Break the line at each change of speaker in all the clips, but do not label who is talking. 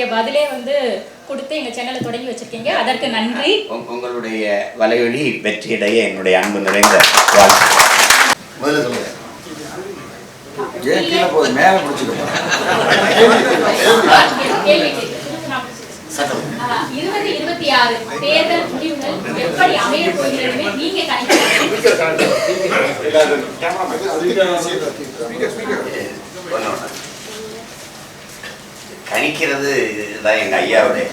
எங்களுடைய பதிலே வந்து கொடுத்து எங்கள் சேனலை தொடங்கி வச்சுருக்கீங்க. அதற்கு நன்றி.
உங்களுடைய வலையொலி வெற்றியடைய என்னுடைய அன்பு நிறைந்த வாழ்த்து.
முதல்ல சொல்லுங்க. கீழே போய் மேலே முடிச்சுக்கோங்க.
2026 தேர்தல் முடிவுகள் எப்படி அமைய போகிறது நீங்க
கணிக்கிறது தான் எங்க ஐயாவுடைய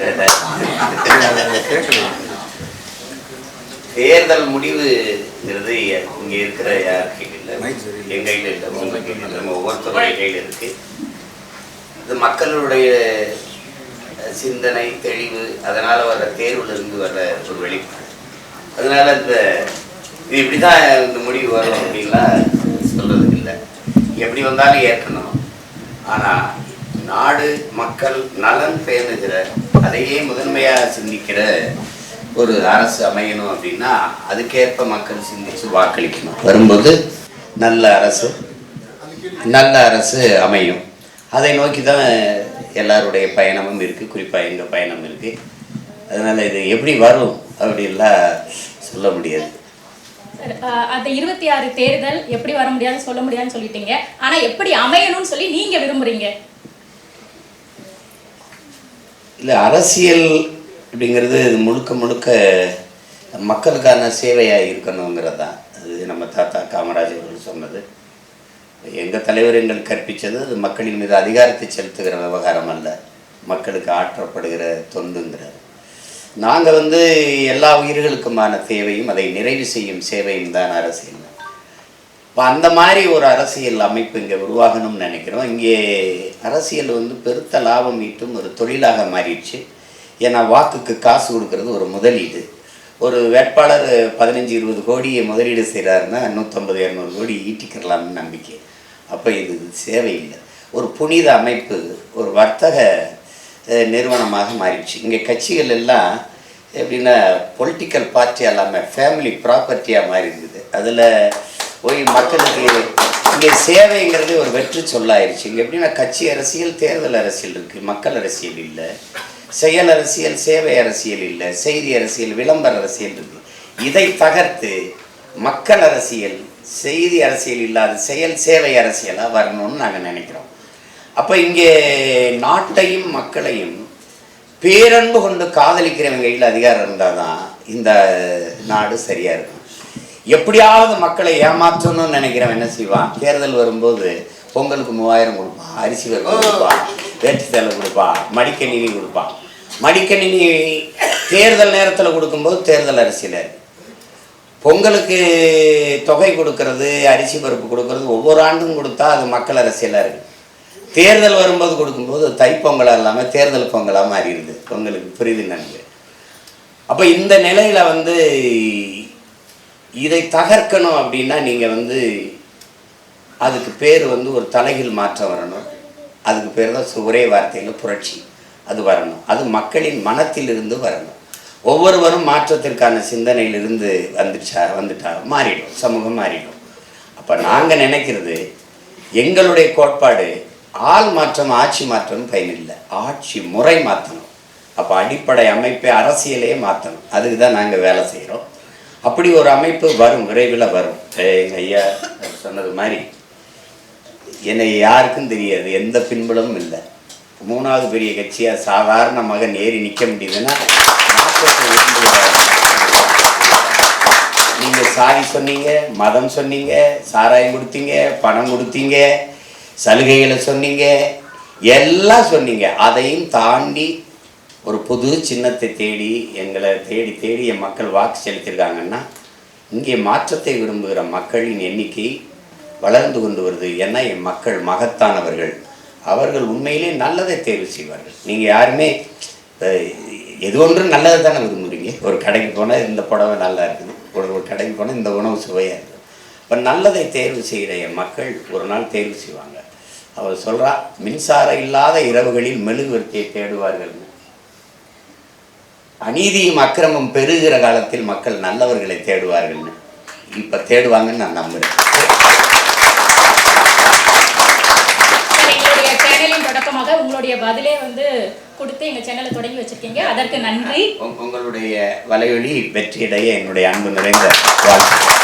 தேர்தல் முடிவுங்கிறது இங்க இருக்கிற யார் கையில் இல்லை, என் கையில் இல்லை, உங்க கையில் இல்லை, ஒவ்வொருத்தருடைய கையில் இருக்கு. இது மக்களுடைய சிந்தனை தெளிவு, அதனால வர்ற தேர்வுல இருந்து வர்ற ஒரு வெளிப்பாடு. அதனால இது இப்படிதான் இந்த முடிவு வரும் அப்படின்லாம் சொல்றதுக்கு இல்லை. எப்படி வந்தாலும் ஏற்கணும். ஆனா நாடு மக்கள் நலன் பேணுகிற, அதையே முதன்மையா சிந்திக்கிற ஒரு அரசு அமையணும் அப்படின்னா அதுக்கேற்ப மக்கள் சிந்திச்சு வாக்களிக்கணும். வரும்போது நல்ல அரசு அமையும். அதை நோக்கி தான் எல்லாருடைய பயணமும் இருக்குது, குறிப்பாக எங்கள் பயணம் இருக்குது. அதனால் இது எப்படி வரும் அப்படின்லாம் சொல்ல முடியாது.
அந்த 26 தேர்தல் எப்படி வர முடியாதுன்னு சொல்ல முடியாதுன்னு சொல்லிட்டீங்க. ஆனால் எப்படி அமையணும்னு சொல்லி நீங்கள் விரும்புகிறீங்க?
இல்லை, அரசியல் அப்படிங்கிறது முழுக்க முழுக்க மக்களுக்கான சேவையாக இருக்கணுங்கிறது தான். அது நம்ம தாத்தா காமராஜர் அவர்கள் சொன்னது. எங்கள் தலைவர் எங்களுக்கு கற்பித்தது அது மக்களின் மீது அதிகாரத்தை செலுத்துகிற விவகாரம் அல்ல, மக்களுக்கு ஆற்றப்படுகிற தொண்டுங்கிறார். நாங்கள் வந்து எல்லா உயிர்களுக்குமான தேவையும் அதை நிறைவு செய்யும் சேவையும் தான் அரசியல். இப்போ அந்த மாதிரி ஒரு அரசியல் அமைப்பு இங்கே உருவாகணும்னு நினைக்கிறோம். இங்கே அரசியல் வந்து பெருத்த லாபம் ஈட்டும் ஒரு தொழிலாக மாறிடுச்சு. ஏன்னா வாக்குக்கு காசு கொடுக்கறது ஒரு முதலீடு. ஒரு வேட்பாளர் 15-20 கோடியை முதலீடு செய்கிறாருன்னா 150-200 கோடி ஈட்டிக்கிறலாம்னு நம்பிக்கை. அப்போ இது சேவை இல்லை, ஒரு புனித அமைப்பு, ஒரு வர்த்தக நிறுவனமாக மாறிடுச்சு. இங்கே கட்சிகள் எல்லாம் எப்படின்னா பொலிட்டிக்கல் பார்ட்டி எல்லாமே ஃபேமிலி ப்ராப்பர்ட்டியாக மாறி இருக்குது. அதில் போய் மக்களுக்கு இங்கே சேவைங்கிறது ஒரு வெற்றி சொல்லாயிருச்சு. இங்கே எப்படின்னா கட்சி அரசியல், தேர்தல் அரசியல் இருக்குது, மக்கள் அரசியல் இல்லை. செயல் அரசியல், சேவை அரசியல் இல்லை. செய்தி அரசியல், விளம்பர அரசியல் இருக்குது. இதை தகர்த்து மக்கள் அரசியல், செய்தி அரசியல் இல்லாத செயல் சேவை அரசியலாக வரணும்னு நாங்கள் நினைக்கிறோம். அப்போ இங்கே நாட்டையும் மக்களையும் பேரன்பு கொண்டு காதலிக்கிறவங்க கையில் அதிகாரம் இருந்தால் தான் இந்த நாடு சரியாக இருக்கும். எப்படியாவது மக்களை ஏமாற்றணும்னு நினைக்கிறவன் என்ன செய்வான்? தேர்தல் வரும்போது பொங்கலுக்கு 3000 கொடுப்பான், அரிசி வறுப்பு கொடுப்பான், வேட்டி சேலை கொடுப்பான், மடிக்கணினி கொடுப்பான். மடிக்கணினி தேர்தல் நேரத்தில் கொடுக்கும்போது தேர்தல் அரசியலாக இருக்குது. பொங்கலுக்கு தொகை கொடுக்கறது, அரிசி பருப்பு கொடுக்கறது ஒவ்வொரு ஆண்டும் கொடுத்தா அது மக்கள் அரசியலாக இருக்குது. தேர்தல் வரும்போது கொடுக்கும்போது தைப்பொங்கலாக இல்லாமல் தேர்தல் பொங்கலாக மாறிடுது. பொங்கலுக்கு புரியுது நன்கு. அப்போ இந்த நிலையில் வந்து இதை தகர்க்கணும் அப்படின்னா நீங்கள் வந்து அதுக்கு பேர் வந்து ஒரு தலைகீழ் மாற்றம் வரணும். அதுக்கு பேர் தான் ஒரே வார்த்தையில் புரட்சி. அது வரணும். அது மக்களின் மனத்திலிருந்து வரணும். ஒவ்வொருவரும் மாற்றத்திற்கான சிந்தனையிலிருந்து வந்துட்டா மாறிடும், சமூகம் மாறிடும். அப்போ நாங்கள் நினைக்கிறது, எங்களுடைய கோட்பாடு ஆள் மாற்றம் ஆட்சி மாற்றம் பயனில்லை, ஆட்சி முறை மாற்றணும். அப்போ அடிப்படை அமைப்பை அரசியலே மாற்றணும். அதுக்கு தான் நாங்கள் வேலை செய்கிறோம். அப்படி ஒரு அமைப்பு வரும், விரைவில் வரும். எங்கள் ஐயா சொன்னது மாதிரி என்னை யாருக்கும் தெரியாது, எந்த பின்புலமும் இல்லை. 3வது பெரிய கட்சியாக சாதாரண மகன் ஏறி நிற்க முடியுதுன்னா நீங்கள் சாதி சொன்னீங்க, மதம் சொன்னீங்க, சாராயம் கொடுத்தீங்க, பணம் கொடுத்தீங்க, சலுகைகளை சொன்னீங்க, எல்லாம் சொன்னீங்க. அதையும் தாண்டி ஒரு புது சின்னத்தை தேடி எங்களை தேடி என் மக்கள் வாக்கு செலுத்தியிருக்காங்கன்னா இங்கே மாற்றத்தை விரும்புகிற மக்களின் எண்ணிக்கை வளர்ந்து கொண்டு வருது. ஏன்னா என் மக்கள் மகத்தானவர்கள், அவர்கள் உண்மையிலே நல்லதை தேர்வு செய்வார்கள். நீங்கள் யாருமே எது ஒன்றும் நல்லதை தானே விரும்புகிறீங்க. ஒரு கடைக்கு போனால் இந்த புடவை நல்லா இருக்குது, ஒரு கடைக்கு போனால் இந்த உணவு சுவையாக இருக்குது. இப்போ நல்லதை தேர்வு செய்கிற என் மக்கள் ஒரு நாள் தேர்வு செய்வாங்க. அவர் சொல்கிறா, மின்சாரம் இல்லாத இரவுகளில் மெழுகுவர்த்தியை தேடுவார்கள்னு. அநீதியும் அக்கிரமம் பெருகிற காலத்தில் மக்கள் நல்லவர்களை தேடுவார்கள்னு. இப்போ தேடுவாங்கன்னு நான் நம்புகிறேன்.
எங்களுடைய சேனலின் தொடக்கமாக உங்களுடைய கேட்கக்கூடிய பதிலே வந்து கொடுத்து எங்க சேனலை தொடங்கி வச்சிருக்கீங்க. அதற்கு நன்றி.
உங்களுடைய வலையொலி வெற்றியடைய என்னுடைய அன்பு நிறைந்த வாழ்த்து.